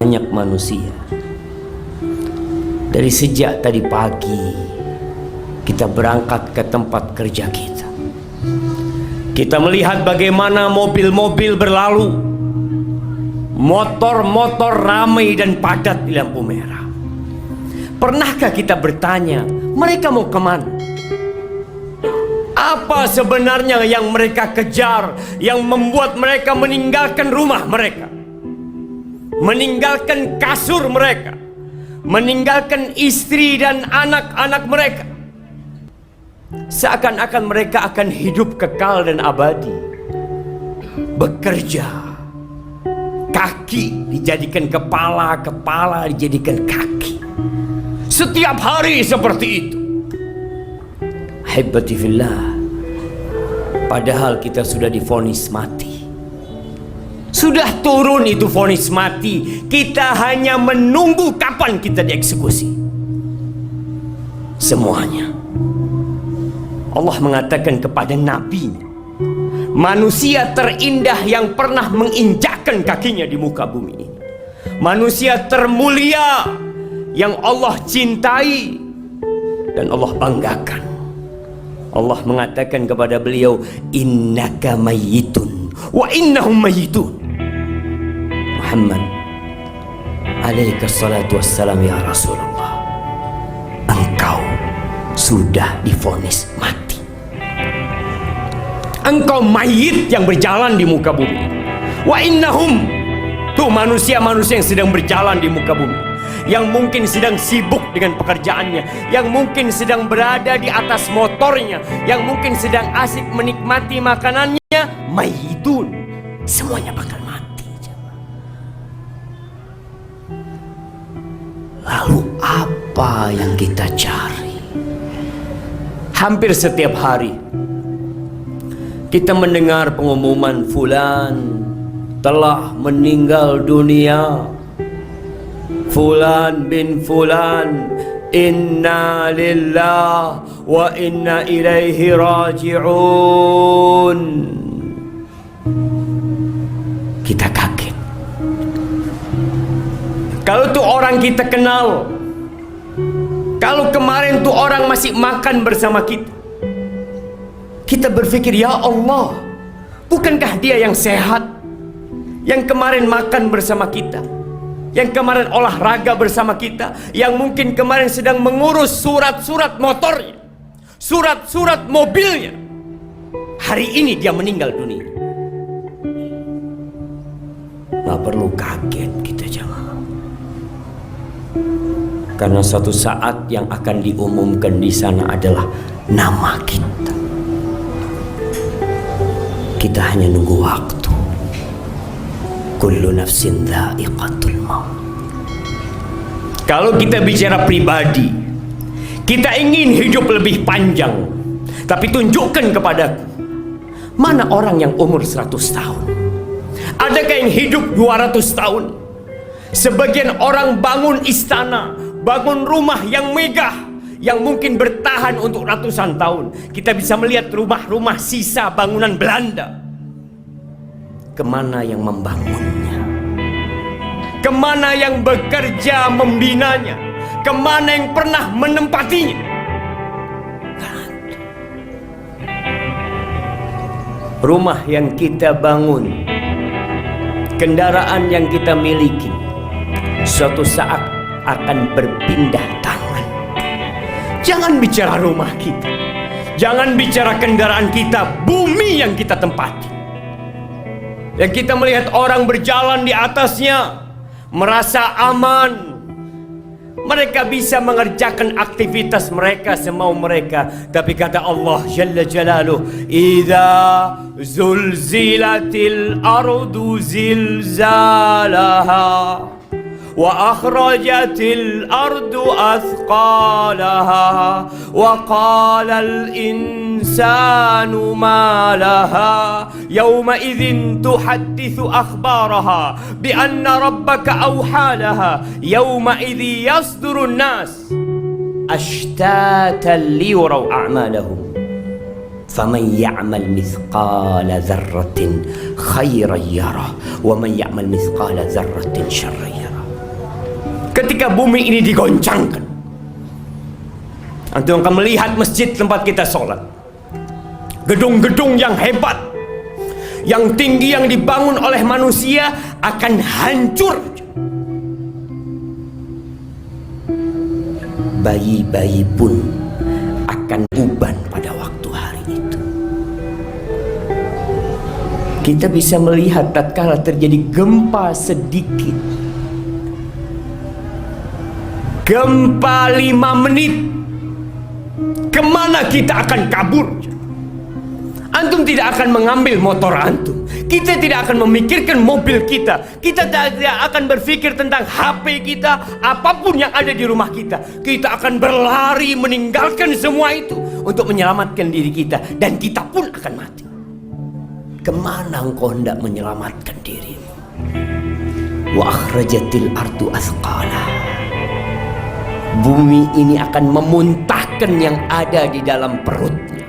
Banyak manusia dari sejak tadi pagi kita berangkat ke tempat kerja kita. Kita melihat bagaimana mobil-mobil berlalu, motor-motor ramai dan padat di lampu merah. Pernahkah kita bertanya, mereka mau kemana? Apa sebenarnya yang mereka kejar, yang membuat mereka meninggalkan rumah mereka, meninggalkan kasur mereka, meninggalkan istri dan anak-anak mereka? Seakan-akan mereka akan hidup kekal dan abadi. Bekerja, kaki dijadikan kepala, kepala dijadikan kaki. Setiap hari seperti itu. Hibbati fillah. Padahal kita sudah divonis mati. Sudah turun itu vonis mati. Kita hanya menunggu kapan kita dieksekusi. Semuanya. Allah mengatakan kepada Nabi, manusia terindah yang pernah menginjakkan kakinya di muka bumi ini, manusia termulia yang Allah cintai dan Allah banggakan. Allah mengatakan kepada beliau, innaka mayyitun wa innahum mayyitun. Muhammad alaika salatu wassalam ya Rasulullah, engkau sudah divonis mati. Engkau mayit yang berjalan di muka bumi. Wa innahum, tuh manusia-manusia yang sedang berjalan di muka bumi, yang mungkin sedang sibuk dengan pekerjaannya, yang mungkin sedang berada di atas motornya, yang mungkin sedang asik menikmati makanannya, mayitun. Semuanya bakal mati. Lalu apa yang kita cari? Hampir setiap hari kita mendengar pengumuman fulan telah meninggal dunia, fulan bin fulan, inna lillah wa inna ilaihi raji'un. Kita kaget. Kalau tuh orang kita kenal, kalau kemarin tuh orang masih makan bersama kita, kita berpikir, ya Allah, bukankah dia yang sehat, yang kemarin makan bersama kita, yang kemarin olahraga bersama kita, yang mungkin kemarin sedang mengurus surat-surat motornya, surat-surat mobilnya. Hari ini dia meninggal dunia. Gak perlu kaget kita jemaah, karena suatu saat yang akan diumumkan di sana adalah nama kita. Kita hanya nunggu waktu. Kullu nafsin dha'iqatul maut. Kalau kita bicara pribadi, kita ingin hidup lebih panjang, tapi tunjukkan kepadaku, mana orang yang umur 100 tahun? Adakah yang hidup 200 tahun? Sebagian orang bangun istana, bangun rumah yang megah, yang mungkin bertahan untuk ratusan tahun. Kita bisa melihat rumah-rumah sisa bangunan Belanda. Kemana yang membangunnya? Kemana yang bekerja membinanya? Kemana yang pernah menempatinya? Rumah yang kita bangun, kendaraan yang kita miliki, suatu saat akan berpindah tangan. Jangan bicara rumah kita, jangan bicara kendaraan kita, bumi yang kita tempati, yang kita melihat orang berjalan di atasnya, merasa aman. Mereka bisa mengerjakan aktivitas mereka semau mereka, tapi kata Allah Jalla Jalaluh, idza zulzilatil ardu zilzalaha wa akhrajatil ardu athqalaha wa qala al insanu ma laha yawma idzin tuhaddithu akhbaraha bi anna rabbaka awhalaha yawma idzi yasdurun nas ashtatan liyuraw a'malahum Faman ya'mal mithqala dzarratin khairan yarah wa man ya'mal mithqala dzarratin syarran yarah. Ketika bumi ini digoncangkan, antum akan melihat masjid tempat kita sholat, gedung-gedung yang hebat, yang tinggi, yang dibangun oleh manusia akan hancur. Bayi-bayi pun akan uban pada waktu hari itu. Kita bisa melihat tatkala terjadi gempa sedikit, gempa 5 menit, kemana kita akan kabur? Antum tidak akan mengambil motor antum, kita tidak akan memikirkan mobil kita, kita tidak akan berpikir tentang HP kita, apapun yang ada di rumah kita. Kita akan berlari meninggalkan semua itu untuk menyelamatkan diri kita, dan kita pun akan mati. Kemana engkau hendak menyelamatkan dirimu? Wa akhrajatil ardu athqala. Bumi ini akan memuntahkan yang ada di dalam perutnya,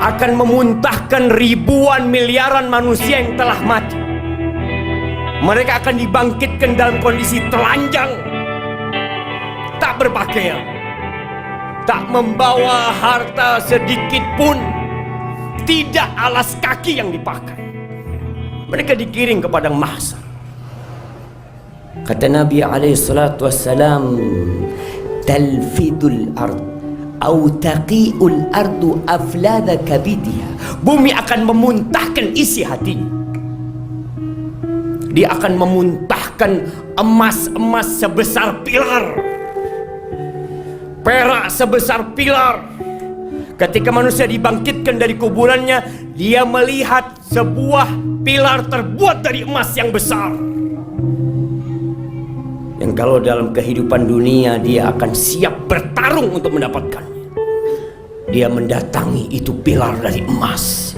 akan memuntahkan ribuan miliaran manusia yang telah mati. Mereka akan dibangkitkan dalam kondisi telanjang, tak berpakaian, tak membawa harta sedikit pun, tidak alas kaki yang dipakai. Mereka dikirim ke padang mahsyar. Kata Nabi alaihissalatu wassalam, talfidul ard au taqi'ul ardu aflada kabidiha. Bumi akan memuntahkan isi hatinya. Dia akan memuntahkan emas-emas sebesar pilar, perak sebesar pilar. Ketika manusia dibangkitkan dari kuburannya, dia melihat sebuah pilar terbuat dari emas yang besar, yang kalau dalam kehidupan dunia dia akan siap bertarung untuk mendapatkannya. Dia mendatangi itu pilar dari emas.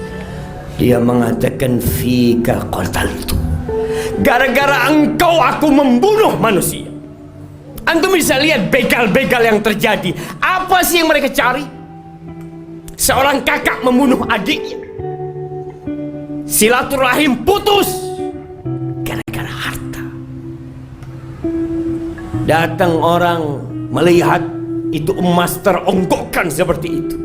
Dia mengatakan, fika qataltu, gara-gara engkau aku membunuh manusia. Antum bisa lihat begal-begal yang terjadi. Apa sih yang mereka cari? Seorang kakak membunuh adiknya, silaturahim putus gara-gara harta. Datang orang melihat itu emas teronggokkan seperti itu.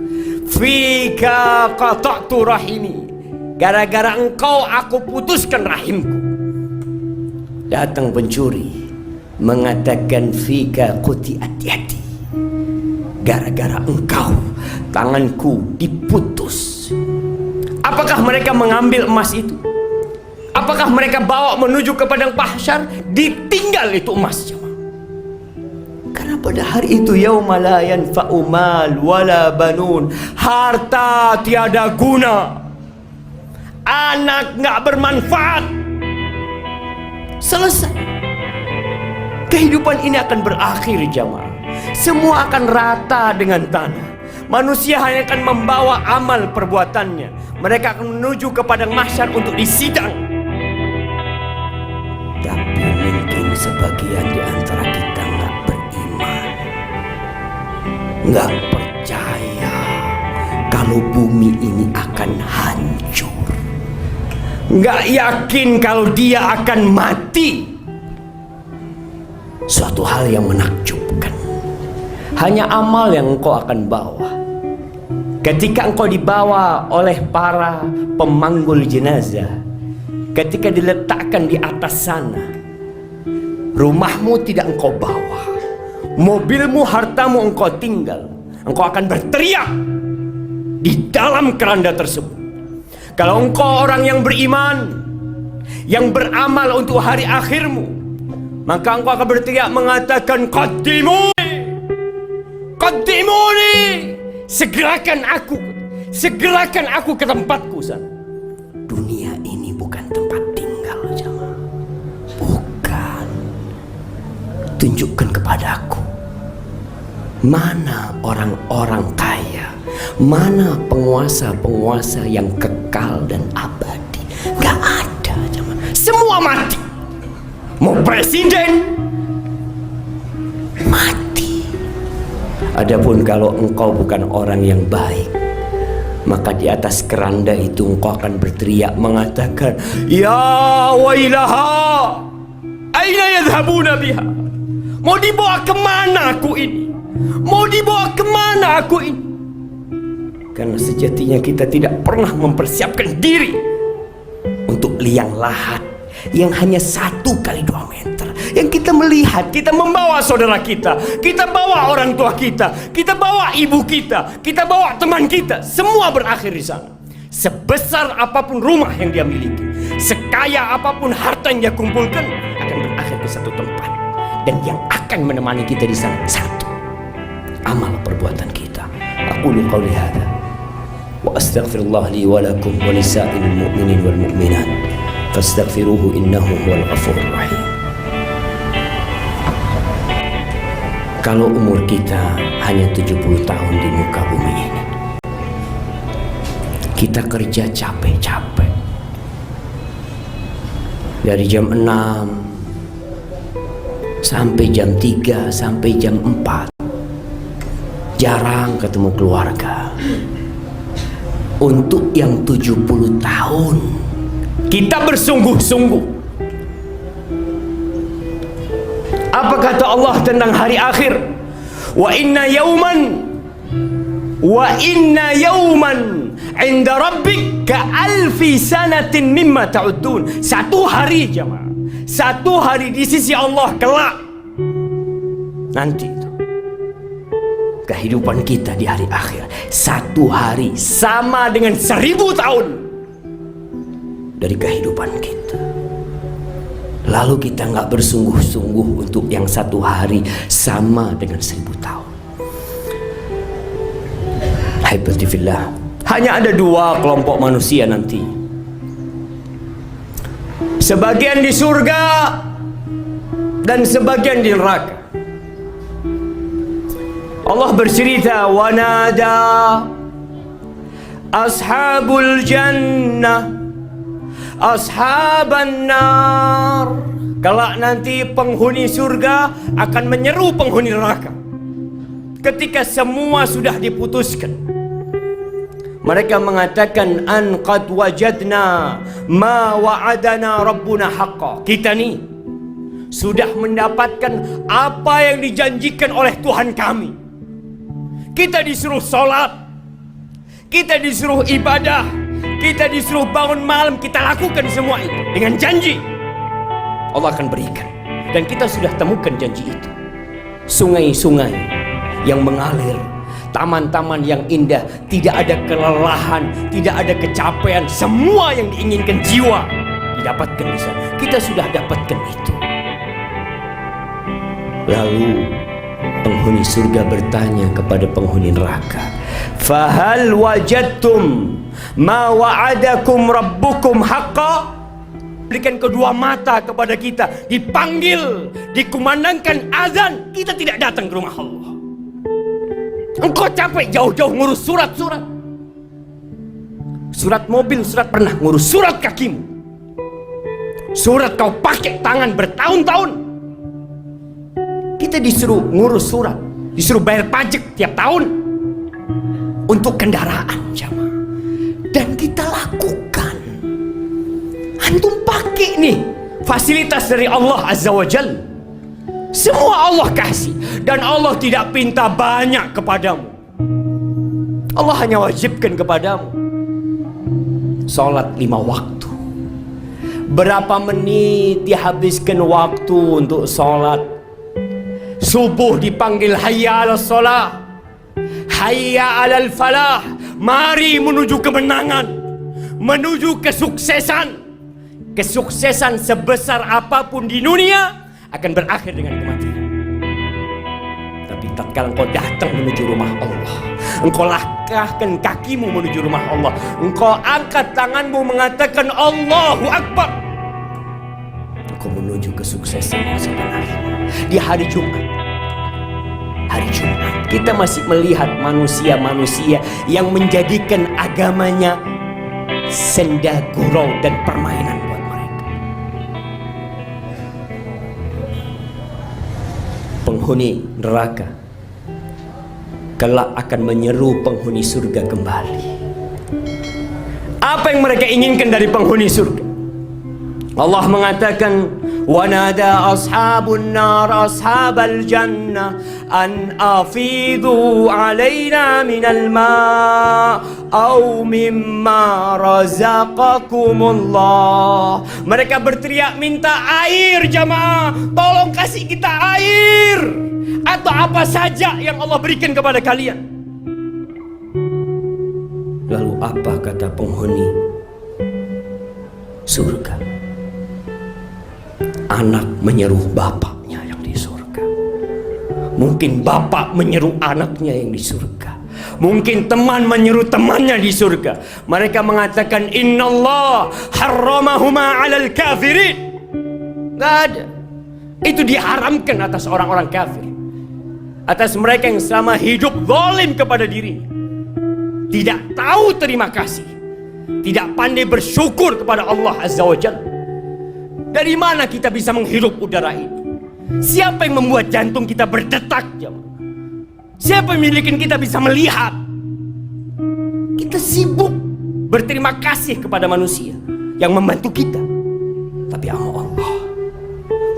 Fika qata'tu rahimi, gara-gara engkau aku putuskan rahimku. Datang pencuri mengatakan, fika quti'at yadi, gara-gara engkau tanganku diputus. Apakah mereka mengambil emas itu? Apakah mereka bawa menuju ke padang mahsyar? Ditinggal itu emasnya. Karena pada hari itu, yauma la yanfa'u mal wala banun, harta tiada guna, anak nggak bermanfaat. Selesai. Kehidupan ini akan berakhir, jamaah. Semua akan rata dengan tanah. Manusia hanya akan membawa amal perbuatannya. Mereka akan menuju ke padang mahsyar untuk disidang. Tapi mungkin sebagian di antara kita nggak beriman, nggak percaya kalau bumi ini akan hancur, nggak yakin kalau dia akan mati. Suatu hal yang menakjubkan. Hanya amal yang engkau akan bawa. Ketika engkau dibawa oleh para pemanggul jenazah, ketika diletakkan di atas sana, rumahmu tidak engkau bawa, mobilmu, hartamu engkau tinggal. Engkau akan berteriak di dalam keranda tersebut. Kalau engkau orang yang beriman, yang beramal untuk hari akhirmu, maka engkau akan berteriak mengatakan, qaddimuni, segerakan aku ke tempatku sana. Dunia ini bukan tempat tinggal, jemaah. Bukan. Tunjukkan kepadaku, mana orang-orang kaya, mana penguasa-penguasa yang kekal dan abadi. Gak ada, jemaah. Semua mati. Mau presiden mati. Adapun kalau engkau bukan orang yang baik, maka di atas keranda itu engkau akan berteriak mengatakan, ya wailaha, aina yadhhabuna biha. Mau dibawa kemana aku ini? Mau dibawa kemana aku ini? Karena sejatinya kita tidak pernah mempersiapkan diri untuk liang lahat yang hanya 1 kali 2 meter. Yang kita melihat, kita membawa saudara kita bawa orang tua kita bawa ibu kita bawa teman kita, semua berakhir di sana. Sebesar apapun rumah yang dia miliki, sekaya apapun harta yang dia kumpulkan, akan berakhir ke satu tempat. Dan yang akan menemani kita di sana satu, amal perbuatan kita. Aqulu qouli hadza wa astaghfirullah li wa lakum wa lisa'il mu'minin wal mu'minat fastaghfiruhu innahu huwal ghafurur rahim. Kalau umur kita hanya 70 tahun di muka bumi ini, kita kerja capek-capek dari jam 6 sampai jam 3 sampai jam 4, jarang ketemu keluarga. Untuk yang 70 tahun kita bersungguh-sungguh. Apa kata Allah tentang hari akhir? Wa inna yawman inda rabbik ka alfi sanatin mimma ta'udun. Satu hari jemaah, satu hari di sisi Allah kelak nanti itu, kehidupan kita di hari akhir, satu hari sama dengan 1000 tahun dari kehidupan kita. Lalu kita nggak bersungguh-sungguh untuk yang satu hari sama dengan 1000 tahun. Haibati fillah, hanya ada 2 kelompok manusia nanti. Sebagian di surga dan sebagian di neraka. Allah bercerita, wa nada ashabul jannah ashaban nar. Kelak nanti penghuni surga akan menyeru penghuni neraka. Ketika semua sudah diputuskan, mereka mengatakan, an qad wajadna ma wa'adana rabbuna haqqa. Kita nih sudah mendapatkan apa yang dijanjikan oleh Tuhan kami. Kita disuruh sholat, kita disuruh ibadah, kita disuruh bangun malam, kita lakukan semua itu dengan janji Allah akan berikan. Dan kita sudah temukan janji itu. Sungai-sungai yang mengalir, taman-taman yang indah, tidak ada kelelahan, tidak ada kecapean, semua yang diinginkan jiwa didapatkan di sana. Kita sudah dapatkan itu. Lalu penghuni surga bertanya kepada penghuni neraka, fahal wajadtum ma wa'adakum rabbukum haqqa? Berikan kedua mata kepada kita, dipanggil, dikumandangkan azan, kita tidak datang ke rumah Allah. Engkau capek jauh-jauh ngurus surat-surat, surat mobil, surat pernah ngurus surat kakimu, surat kau pakai tangan bertahun-tahun. Kita disuruh ngurus surat, disuruh bayar pajak tiap tahun untuk kendaraan jamaah, dan kita lakukan. Antum pakai nih fasilitas dari Allah Azza wa Jal, semua Allah kasih, dan Allah tidak pinta banyak kepadamu. Allah hanya wajibkan kepadamu sholat 5 waktu. Berapa menit dihabiskan waktu untuk sholat? Subuh dipanggil hayya ala sholah, hayya ala falah, mari menuju kemenangan, menuju kesuksesan. Kesuksesan sebesar apapun di dunia akan berakhir dengan kematian. Tapi tatkala engkau datang menuju rumah Allah, engkau langkahkan kakimu menuju rumah Allah, engkau angkat tanganmu mengatakan Allahu Akbar, engkau menuju kesuksesan yang sebenarnya. Di hari Jumat, kita masih melihat manusia-manusia yang menjadikan agamanya senda gurau dan permainan buat mereka. Penghuni neraka kelak akan menyeru penghuni surga kembali. Apa yang mereka inginkan dari penghuni surga? Allah mengatakan, وَنَادَى أَصْحَابُ النَّارِ أَصْحَابَ الْجَنَّةِ أَنْ أَفِيضُوا عَلَيْنَا مِنَ الْمَاءِ أَوْ مِمَّا رَزَقَكُمُ اللَّهُ. Mereka berteriak minta air, jamaah. Tolong kasih kita air atau apa saja yang Allah berikan kepada kalian. Lalu apa kata penghuni surga? Anak menyeru bapaknya yang di surga. Mungkin bapak menyeru anaknya yang di surga. Mungkin teman menyeru temannya di surga. Mereka mengatakan, Innallah harramahuma 'alal kafirin. Gak ada. Itu diharamkan atas orang-orang kafir, atas mereka yang selama hidup zalim kepada dirinya, tidak tahu terima kasih, tidak pandai bersyukur kepada Allah Azza wa Jalla. Dari mana kita bisa menghirup udara ini? Siapa yang membuat jantung kita berdetak, jemaah? Siapa yang memiliki kita bisa melihat? Kita sibuk berterima kasih kepada manusia yang membantu kita, tapi sama Allah,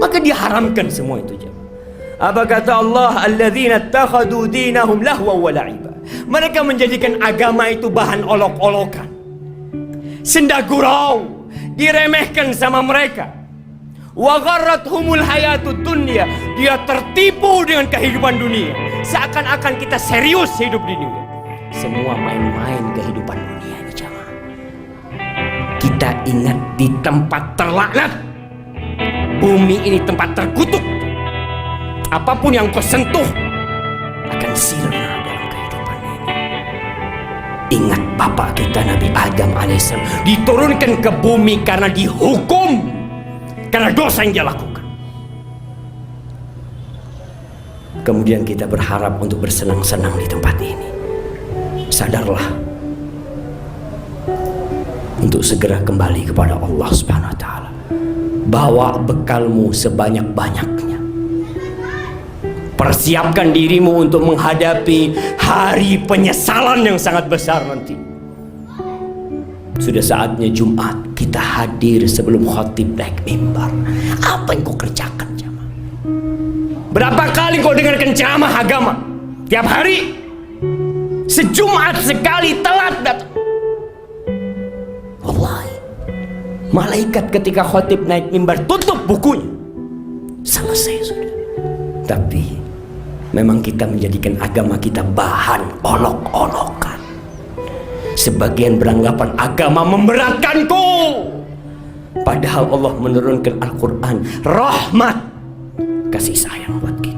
maka diharamkan semua itu, jemaah. Apa kata Allah? Alladzina ittakhadhu dinahum lahwa wa la'iba. Mereka menjadikan agama itu bahan olok-olokan, senda gurau, diremehkan sama mereka. Wa gharrathumul hayatud dunya. Dia tertipu dengan kehidupan dunia, seakan-akan kita serius hidup di dunia. Semua main-main kehidupan dunia ini, jemaah. Kita ingat di tempat terlaknat. Bumi ini tempat terkutuk. Apapun yang kau sentuh akan sirna dalam kehidupan ini. Ingat bapak kita Nabi Adam alaihissalam diturunkan ke bumi karena dihukum karena dosa yang dia lakukan. Kemudian kita berharap untuk bersenang-senang di tempat ini. Sadarlah untuk segera kembali kepada Allah Subhanahu wa taala. Bawa bekalmu sebanyak-banyaknya. Persiapkan dirimu untuk menghadapi hari penyesalan yang sangat besar nanti. Sudah saatnya Jumat kita hadir sebelum khatib naik mimbar. Apa yang kau kerjakan, jemaah? Berapa kali kau dengarkan ceramah agama? Tiap hari? Sejumat sekali telat datang. Wallahi, malaikat ketika khatib naik mimbar tutup bukunya. Selesai sudah. Tapi memang kita menjadikan agama kita bahan olok-olokan. Sebagian beranggapan agama memberatkanku, padahal Allah menurunkan Al-Quran rahmat, kasih sayang buat kita.